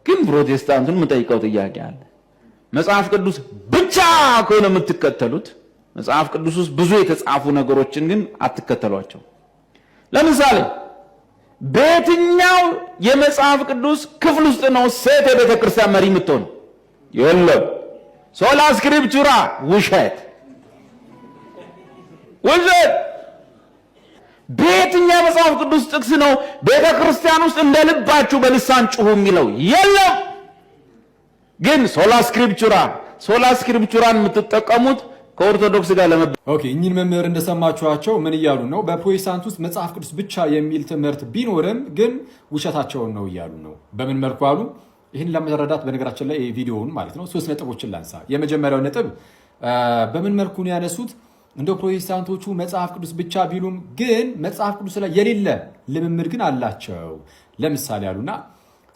ግን ፕሮቴስታንቱን የምጠይቀው ጥያቄ አለ። መጽሐፍ ቅዱስ ብቻ ከሆነ የምትከተሉት መጽሐፍ ቅዱስ ውስጥ ብዙ የተጻፉ ነገሮችን ግን አትከተሏቸው። ለምሳሌ በየትኛው የመጽሐፍ ቅዱስ ክፍል ውስጥ ነው ሴት የቤተ ክርስቲያን መሪ የምትሆነው? የለም። ሶላ ስክሪፕቹራ ውሸት። በየትኛው መጽሐፍ ቅዱስ ጥቅስ ነው ቤተ ክርስቲያን ውስጥ እንደ ልባችሁ በልሳን ጩሁ የሚለው? የለም። ግን ሶላ ስክሪፕቹራን የምትጠቀሙት ከኦርቶዶክስ ጋር ኦኬ፣ እኚህን መምህር እንደሰማችኋቸው ምን እያሉ ነው? በፕሮቴስታንት ውስጥ መጽሐፍ ቅዱስ ብቻ የሚል ትምህርት ቢኖርም ግን ውሸታቸውን ነው እያሉ ነው። በምን መልኩ አሉ? ይህን ለመረዳት በነገራችን ላይ ቪዲዮውን ማለት ነው 3 ነጥቦችን ላንሳ። የመጀመሪያው ነጥብ በምን መልኩ ነው ያነሱት? እንደ ፕሮቴስታንቶቹ መጽሐፍ ቅዱስ ብቻ ቢሉም ግን መጽሐፍ ቅዱስ ላይ የሌለ ልምምድ ግን አላቸው። ለምሳሌ አሉና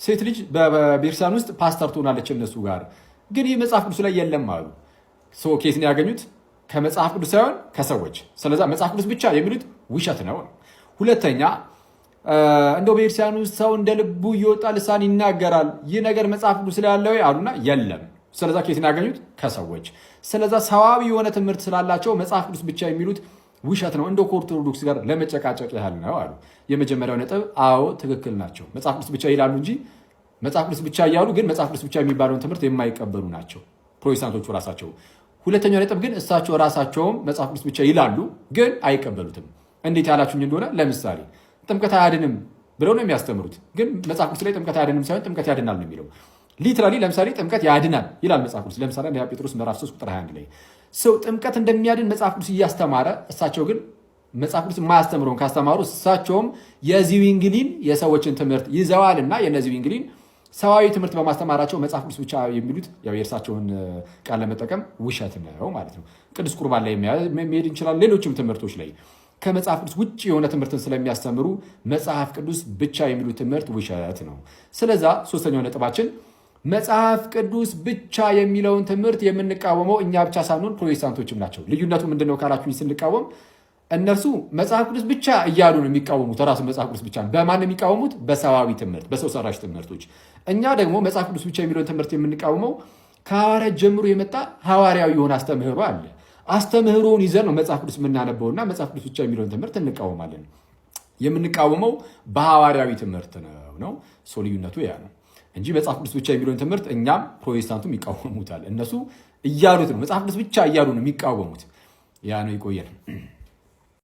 ሴት ልጅ በቤተክርስቲያን ውስጥ ፓስተር ትሆናለች እነሱ ጋር፣ ግን ይህ መጽሐፍ ቅዱስ ላይ የለም አሉ። ኬት ነው ያገኙት? ከመጽሐፍ ቅዱስ ሳይሆን ከሰዎች። ስለዚህ መጽሐፍ ቅዱስ ብቻ የሚሉት ውሸት ነው። ሁለተኛ እንደው በቤተክርስቲያን ውስጥ ሰው እንደ ልቡ እየወጣ ልሳን ይናገራል፣ ይህ ነገር መጽሐፍ ቅዱስ ላይ ያለው አሉና የለም። ስለዚህ ኬት ነው ያገኙት? ከሰዎች። ስለዚህ ሰዋዊ የሆነ ትምህርት ስላላቸው መጽሐፍ ቅዱስ ብቻ የሚሉት ውሸት ነው፣ እንደ ኦርቶዶክስ ጋር ለመጨቃጨቅ ያህል ነው አሉ። የመጀመሪያው ነጥብ አዎ ትክክል ናቸው። መጽሐፍ ቅዱስ ብቻ ይላሉ እንጂ መጽሐፍ ቅዱስ ብቻ እያሉ ግን መጽሐፍ ቅዱስ ብቻ የሚባለውን ትምህርት የማይቀበሉ ናቸው ፕሮቴስታንቶቹ ራሳቸው። ሁለተኛው ነጥብ ግን እሳቸው ራሳቸውም መጽሐፍ ቅዱስ ብቻ ይላሉ ግን አይቀበሉትም። እንዴት ያላችሁኝ እንደሆነ ለምሳሌ ጥምቀት አያድንም ብለው ነው የሚያስተምሩት፣ ግን መጽሐፍ ቅዱስ ላይ ጥምቀት አያድንም ሳይሆን ጥምቀት ያድናል ነው የሚለው። ሊትራሊ ለምሳሌ ጥምቀት ያድናል ይላል መጽሐፍ ቅዱስ። ለምሳሌ አንደኛ ጴጥሮስ ምዕራፍ 3 ቁጥር 21 ላይ ሰው ጥምቀት እንደሚያድን መጽሐፍ ቅዱስ እያስተማረ እሳቸው ግን መጽሐፍ ቅዱስ የማያስተምረውን ካስተማሩ እሳቸውም የዚዊንግሊን የሰዎችን ትምህርት ይዘዋልና የነዚህ ዊንግሊን ሰዋዊ ትምህርት በማስተማራቸው መጽሐፍ ቅዱስ ብቻ የሚሉት ያው የእርሳቸውን ቃል ለመጠቀም ውሸት ነው ማለት ነው። ቅዱስ ቁርባን ላይ መሄድ እንችላለን። ሌሎችም ትምህርቶች ላይ ከመጽሐፍ ቅዱስ ውጭ የሆነ ትምህርትን ስለሚያስተምሩ መጽሐፍ ቅዱስ ብቻ የሚሉት ትምህርት ውሸት ነው። ስለዛ ሶስተኛው ነጥባችን መጽሐፍ ቅዱስ ብቻ የሚለውን ትምህርት የምንቃወመው እኛ ብቻ ሳንሆን ፕሮቴስታንቶችም ናቸው። ልዩነቱ ምንድነው ካላችሁኝ፣ ስንቃወም እነርሱ መጽሐፍ ቅዱስ ብቻ እያሉ ነው የሚቃወሙት። ራሱ መጽሐፍ ቅዱስ ብቻ በማን የሚቃወሙት? በሰዋዊ ትምህርት፣ በሰው ሰራሽ ትምህርቶች። እኛ ደግሞ መጽሐፍ ቅዱስ ብቻ የሚለውን ትምህርት የምንቃወመው ከሐዋርያት ጀምሮ የመጣ ሐዋርያዊ የሆነ አስተምህሮ አለ። አስተምህሮውን ይዘን ነው መጽሐፍ ቅዱስ የምናነበውና መጽሐፍ ቅዱስ ብቻ የሚለውን ትምህርት እንቃወማለን። የምንቃወመው በሐዋርያዊ ትምህርት ነው። ልዩነቱ ያ ነው እንጂ መጽሐፍ ቅዱስ ብቻ የሚለውን ትምህርት እኛም ፕሮቴስታንቱም ይቃወሙታል። እነሱ እያሉት ነው መጽሐፍ ቅዱስ ብቻ እያሉ ነው የሚቃወሙት። ያ ነው። ይቆየን።